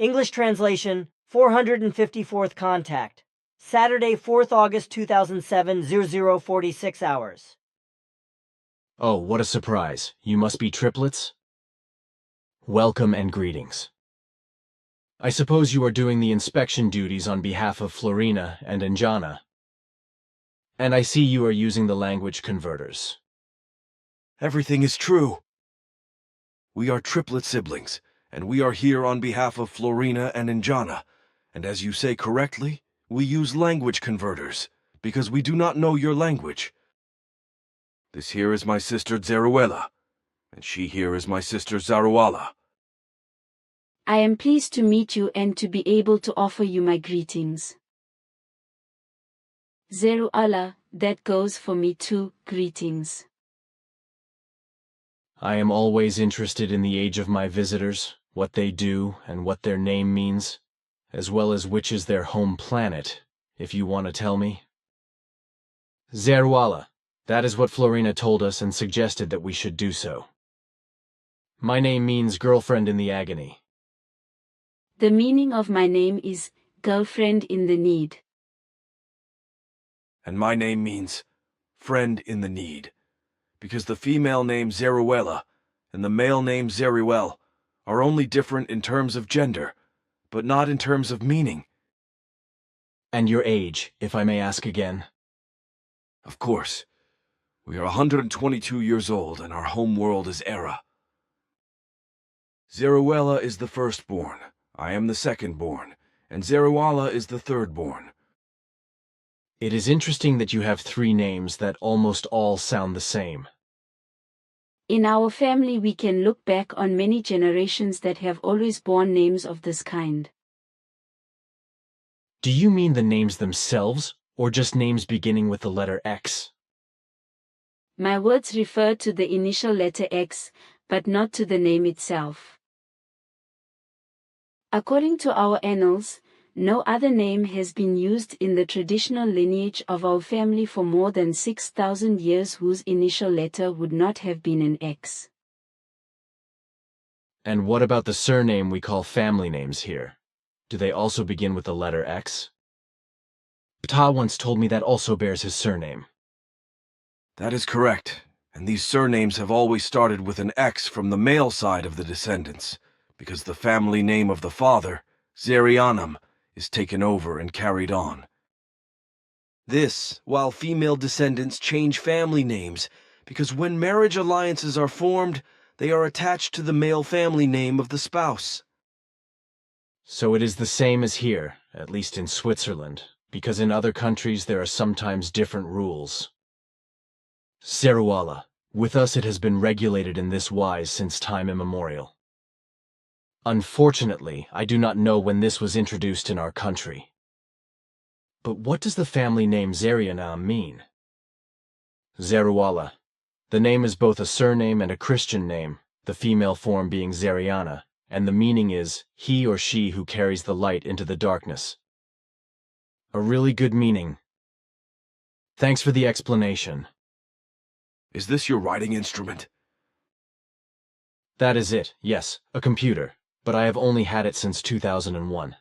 English translation, 454th contact. Saturday, 4th August 2007, 0046 hours. Oh, what a surprise. You must be triplets? Welcome and greetings. I suppose you are doing the inspection duties on behalf of Florina and Anjana. And I see you are using the language converters. Everything is true. We are triplet siblings, and we are here on behalf of Florina and Anjana. And as you say correctly, we use language converters, because we do not know your language. This here is my sister Zeruella, and she here is my sister Zaruala. I am pleased to meet you and to be able to offer you my greetings. Zeruala, that goes for me too, greetings. I am always interested in the age of my visitors, what they do, and what their name means, as well as which is their home planet, if you want to tell me. Zeruala, that is what Florina told us and suggested that we should do so. My name means girlfriend in the agony. The meaning of my name is girlfriend in the need. And my name means friend in the need, because the female name Zeruella and the male name Zeruel are only different in terms of gender, but not in terms of meaning. And your age, if I may ask again? Of course. We are 122 years old, and our home world is Era. Zeruella is the firstborn, I am the secondborn, and Zeruala is the thirdborn. It is interesting that you have three names that almost all sound the same. In our family we can look back on many generations that have always borne names of this kind. Do you mean the names themselves, or just names beginning with the letter X? My words refer to the initial letter X, but not to the name itself. According to our annals, no other name has been used in the traditional lineage of our family for more than 6,000 years whose initial letter would not have been an X. And what about the surname we call family names here? Do they also begin with the letter X? Ptah once told me that also bears his surname. That is correct, and these surnames have always started with an X from the male side of the descendants, because the family name of the father, Zerianum, is taken over and carried on. This, while female descendants change family names, because when marriage alliances are formed, they are attached to the male family name of the spouse. So it is the same as here, at least in Switzerland, because in other countries there are sometimes different rules. Zeruala, with us it has been regulated in this wise since time immemorial. Unfortunately, I do not know when this was introduced in our country. But what does the family name Zerianam mean? Zeruala. The name is both a surname and a Christian name, the female form being Zeriana, and the meaning is, he or she who carries the light into the darkness. A really good meaning. Thanks for the explanation. Is this your writing instrument? That is it, yes, a computer, but I have only had it since 2001.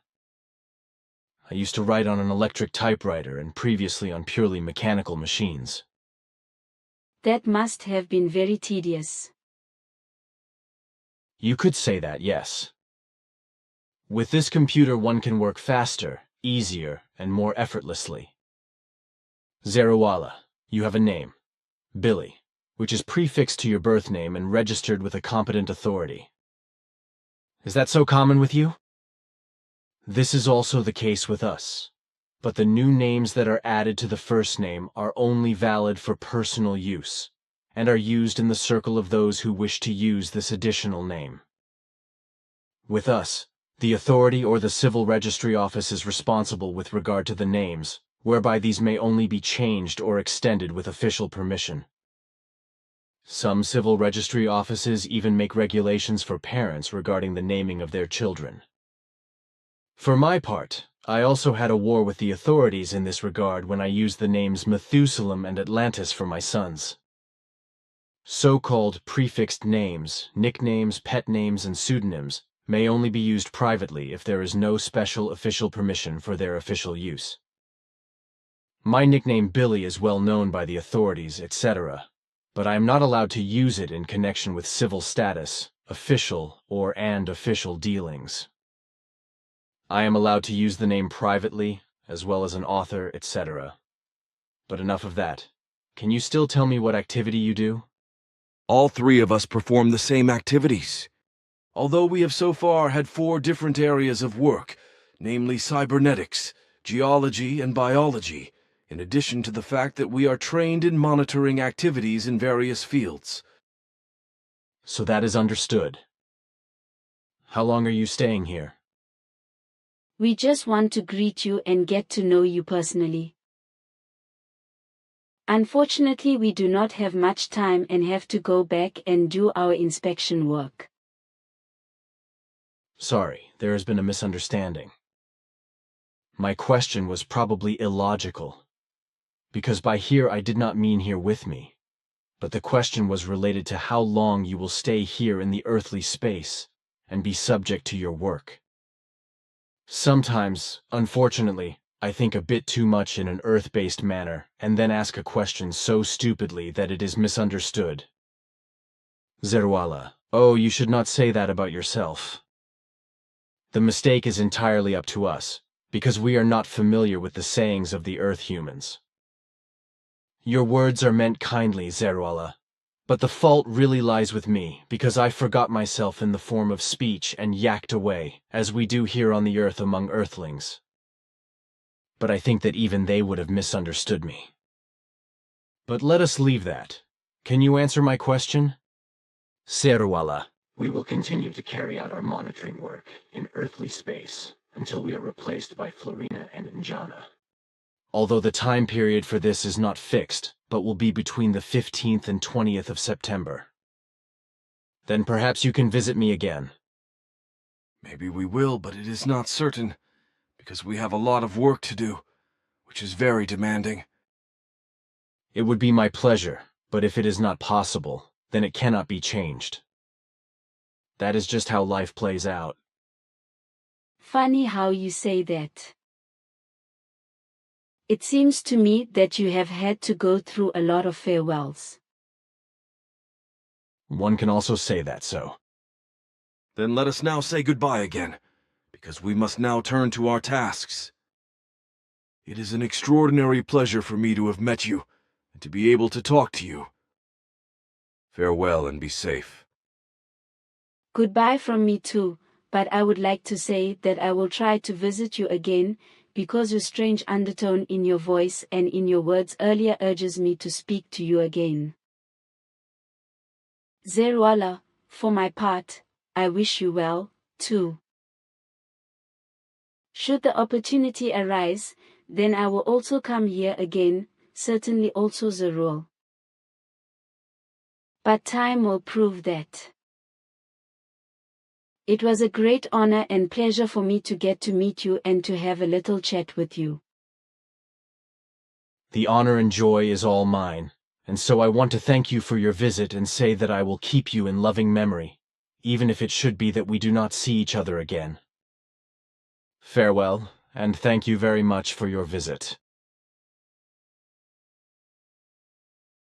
I used to write on an electric typewriter and previously on purely mechanical machines. That must have been very tedious. You could say that, yes. With this computer one can work faster, easier, and more effortlessly. Zeruala, you have a name, Billy, which is prefixed to your birth name and registered with a competent authority. Is that so common with you? This is also the case with us, but the new names that are added to the first name are only valid for personal use, and are used in the circle of those who wish to use this additional name. With us, the authority or the civil registry office is responsible with regard to the names, whereby these may only be changed or extended with official permission. Some civil registry offices even make regulations for parents regarding the naming of their children. For my part, I also had a war with the authorities in this regard when I used the names Methuselah and Atlantis for my sons. So-called prefixed names, nicknames, pet names, and pseudonyms may only be used privately if there is no special official permission for their official use. My nickname Billy is well known by the authorities, etc., but I am not allowed to use it in connection with civil status, official, and official dealings. I am allowed to use the name privately, as well as an author, etc. But enough of that. Can you still tell me what activity you do? All three of us perform the same activities. Although we have so far had 4 different areas of work, namely cybernetics, geology, and biology, in addition to the fact that we are trained in monitoring activities in various fields. So that is understood. How long are you staying here? We just want to greet you and get to know you personally. Unfortunately, we do not have much time and have to go back and do our inspection work. Sorry, there has been a misunderstanding. My question was probably illogical, because by here I did not mean here with me, but the question was related to how long you will stay here in the earthly space and be subject to your work. Sometimes, unfortunately, I think a bit too much in an earth-based manner and then ask a question so stupidly that it is misunderstood. Zeruala, oh, you should not say that about yourself. The mistake is entirely up to us, because we are not familiar with the sayings of the Earth humans. Your words are meant kindly, Zeruala, but the fault really lies with me, because I forgot myself in the form of speech and yacked away, as we do here on the Earth among Earthlings. But I think that even they would have misunderstood me. But let us leave that. Can you answer my question? Zeruala. We will continue to carry out our monitoring work in earthly space until we are replaced by Florina and Njana. Although the time period for this is not fixed, but will be between the 15th and 20th of September. Then perhaps you can visit me again. Maybe we will, but it is not certain, because we have a lot of work to do, which is very demanding. It would be my pleasure, but if it is not possible, then it cannot be changed. That is just how life plays out. Funny how you say that. It seems to me that you have had to go through a lot of farewells. One can also say that so. Then let us now say goodbye again, because we must now turn to our tasks. It is an extraordinary pleasure for me to have met you, and to be able to talk to you. Farewell and be safe. Goodbye from me too, but I would like to say that I will try to visit you again, because your strange undertone in your voice and in your words earlier urges me to speak to you again. Zeruala, for my part, I wish you well, too. Should the opportunity arise, then I will also come here again, certainly also Zerul. But time will prove that. It was a great honor and pleasure for me to get to meet you and to have a little chat with you. The honor and joy is all mine, and so I want to thank you for your visit and say that I will keep you in loving memory, even if it should be that we do not see each other again. Farewell, and thank you very much for your visit.